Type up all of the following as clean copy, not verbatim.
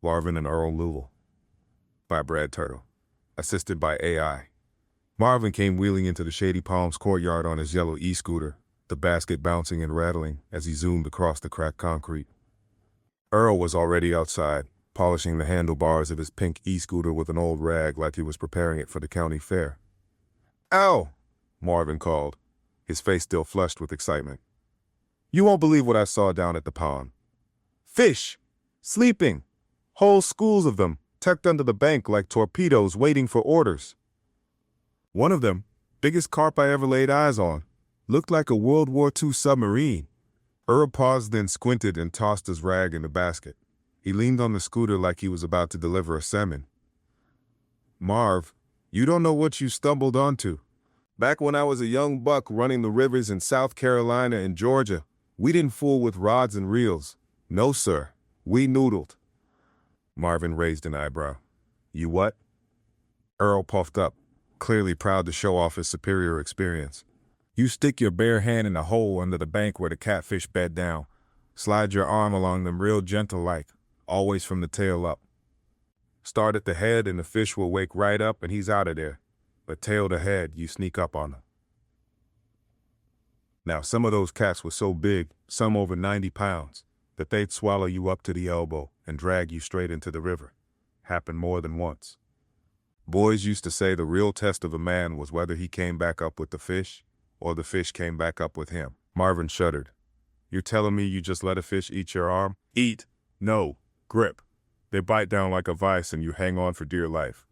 Marvin and Earl Noodle by Brad Turtle, assisted by AI. Marvin came wheeling into the Shady Palms courtyard on his yellow e-scooter, the basket bouncing and rattling as he zoomed across the cracked concrete. Earl was already outside, polishing the handlebars of his pink e-scooter with an old rag like he was preparing it for the county fair. "Ow!" Marvin called, his face still flushed with excitement. "You won't believe what I saw down at the pond. Fish! Sleeping! Whole schools of them, tucked under the bank like torpedoes waiting for orders. One of them, biggest carp I ever laid eyes on, looked like a World War II submarine." Earl paused, then squinted and tossed his rag in the basket. He leaned on the scooter like he was about to deliver a sermon. "Marv, you don't know what you stumbled onto. Back when I was a young buck running the rivers in South Carolina and Georgia, we didn't fool with rods and reels. No, sir. We noodled." Marvin raised an eyebrow. "You what?" Earl puffed up, clearly proud to show off his superior experience. "You stick your bare hand in a hole under the bank where the catfish bed down. Slide your arm along them real gentle-like, always from the tail up. Start at the head and the fish will wake right up and he's out of there. But tail to head, you sneak up on him. Now, some of those cats were so big, some over 90 pounds, that they'd swallow you up to the elbow and drag you straight into the river. Happened more than once. Boys used to say the real test of a man was whether he came back up with the fish or the fish came back up with him." Marvin shuddered. "You're telling me you just let a fish eat your arm?" "Eat? No. Grip. They bite down like a vice and you hang on for dear life.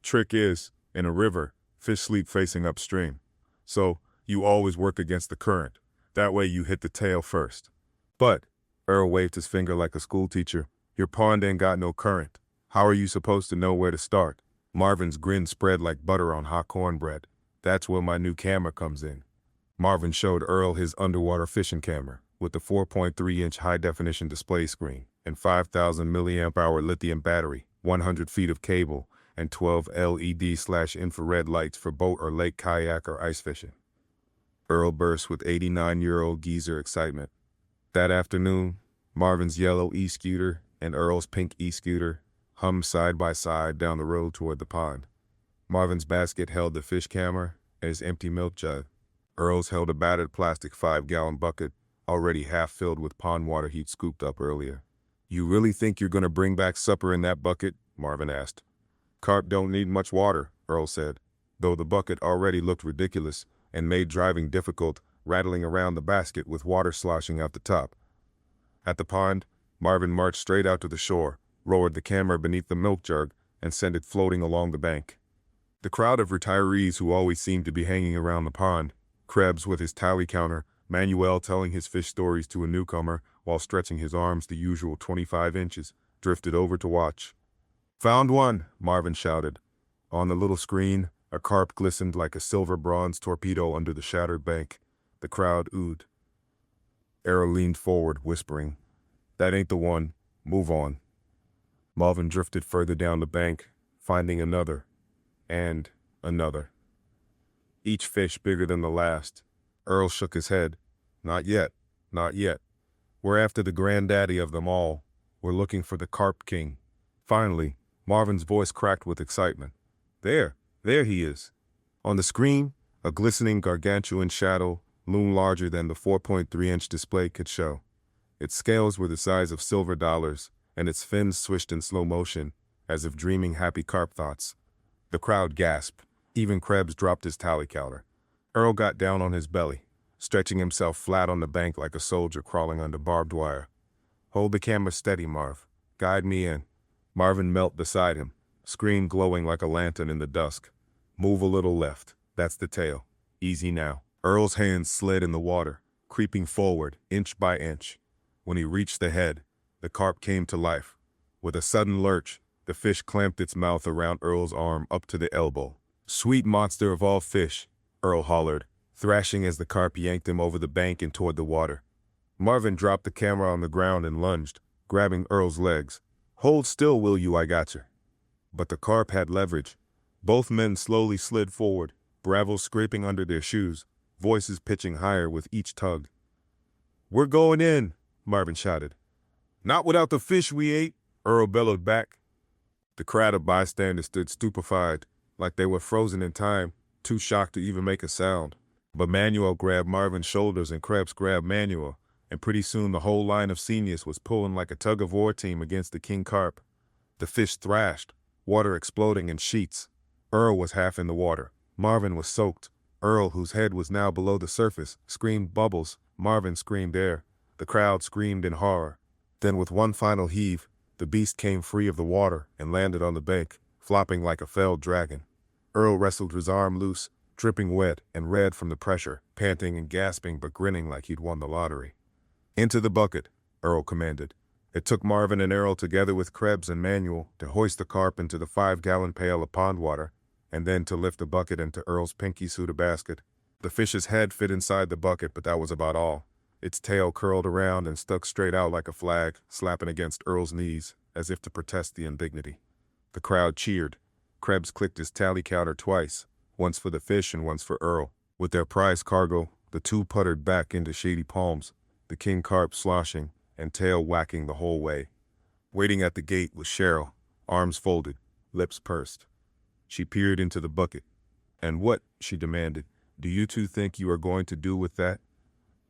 Trick is, in a river, fish sleep facing upstream. So, you always work against the current. That way you hit the tail first. But," Earl waved his finger like a schoolteacher, "your pond ain't got no current. How are you supposed to know where to start?" Marvin's grin spread like butter on hot cornbread. "That's where my new camera comes in." Marvin showed Earl his underwater fishing camera with the 4.3-inch high-definition display screen and 5,000 milliamp-hour lithium battery, 100 feet of cable, and 12 LED/infrared lights for boat or lake kayak or ice fishing. Earl burst with 89-year-old geezer excitement. That afternoon, Marvin's yellow e-scooter and Earl's pink e-scooter hummed side by side down the road toward the pond. Marvin's basket held the fish camera and his empty milk jug. Earl's held a battered plastic 5-gallon bucket, already half filled with pond water he'd scooped up earlier. "You really think you're going to bring back supper in that bucket?" Marvin asked. "Carp don't need much water," Earl said, though the bucket already looked ridiculous and made driving difficult, rattling around the basket with water sloshing out the top. At the pond, Marvin marched straight out to the shore, lowered the camera beneath the milk jug, and sent it floating along the bank. The crowd of retirees who always seemed to be hanging around the pond, Krebs with his tally counter, Manuel telling his fish stories to a newcomer while stretching his arms the usual 25 inches, drifted over to watch. "Found one," Marvin shouted. On the little screen, a carp glistened like a silver-bronze torpedo under the shattered bank. The crowd oohed. Earl leaned forward, whispering, "That ain't the one. Move on." Marvin drifted further down the bank, finding another, and another. Each fish bigger than the last. Earl shook his head. "Not yet, not yet. We're after the granddaddy of them all. We're looking for the Carp King." Finally, Marvin's voice cracked with excitement. There he is." On the screen, a glistening gargantuan shadow loomed larger than the 4.3-inch display could show. Its scales were the size of silver dollars, and its fins swished in slow motion, as if dreaming happy carp thoughts. The crowd gasped. Even Krebs dropped his tally counter. Earl got down on his belly, stretching himself flat on the bank like a soldier crawling under barbed wire. "Hold the camera steady, Marv. Guide me in." Marvin knelt beside him, screen glowing like a lantern in the dusk. "Move a little left. That's the tail. Easy now." Earl's hands slid in the water, creeping forward, inch by inch. When he reached the head, the carp came to life. With a sudden lurch, the fish clamped its mouth around Earl's arm up to the elbow. "Sweet monster of all fish," Earl hollered, thrashing as the carp yanked him over the bank and toward the water. Marvin dropped the camera on the ground and lunged, grabbing Earl's legs. "Hold still, will you? I gotcha." But the carp had leverage. Both men slowly slid forward, bravos scraping under their shoes, voices pitching higher with each tug. "We're going in," Marvin shouted. "Not without the fish we ate," Earl bellowed back. The crowd of bystanders stood stupefied, like they were frozen in time, too shocked to even make a sound. But Manuel grabbed Marvin's shoulders and Krebs grabbed Manuel, and pretty soon the whole line of seniors was pulling like a tug-of-war team against the king carp. The fish thrashed, water exploding in sheets. Earl was half in the water. Marvin was soaked. Earl, whose head was now below the surface, screamed bubbles. Marvin screamed air. The crowd screamed in horror. Then with one final heave, the beast came free of the water and landed on the bank, flopping like a felled dragon. Earl wrestled his arm loose, dripping wet and red from the pressure, panting and gasping but grinning like he'd won the lottery. "Into the bucket," Earl commanded. It took Marvin and Earl together with Krebs and Manuel to hoist the carp into the 5-gallon pail of pond water, and then to lift the bucket into Earl's pinky suitor basket. The fish's head fit inside the bucket, but that was about all. Its tail curled around and stuck straight out like a flag, slapping against Earl's knees, as if to protest the indignity. The crowd cheered. Krebs clicked his tally counter twice, once for the fish and once for Earl. With their prize cargo, the two puttered back into Shady Palms, the king carp sloshing and tail whacking the whole way. Waiting at the gate was Cheryl, arms folded, lips pursed. She peered into the bucket. "And what," she demanded, "do you two think you are going to do with that?"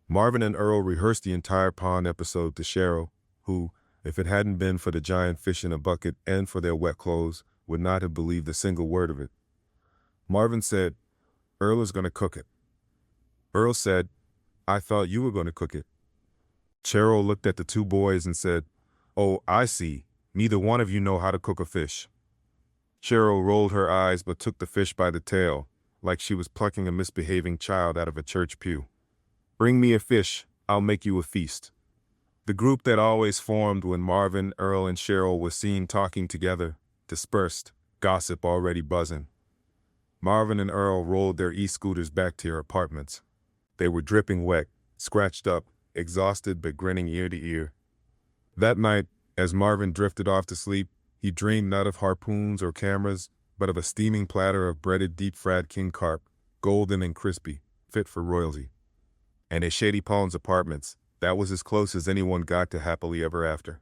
Marvin and Earl rehearsed the entire pond episode to Cheryl, who, if it hadn't been for the giant fish in a bucket and for their wet clothes, would not have believed a single word of it. Marvin said, "Earl is going to cook it." Earl said, "I thought you were going to cook it." Cheryl looked at the two boys and said, "Oh, I see. Neither one of you know how to cook a fish." Cheryl rolled her eyes but took the fish by the tail, like she was plucking a misbehaving child out of a church pew. "Bring me a fish, I'll make you a feast." The group that always formed when Marvin, Earl, and Cheryl were seen talking together dispersed, gossip already buzzing. Marvin and Earl rolled their e-scooters back to their apartments. They were dripping wet, scratched up, exhausted but grinning ear to ear. That night, as Marvin drifted off to sleep, he dreamed not of harpoons or cameras, but of a steaming platter of breaded deep-fried king carp, golden and crispy, fit for royalty. And at Shady Palms Apartments, that was as close as anyone got to happily ever after.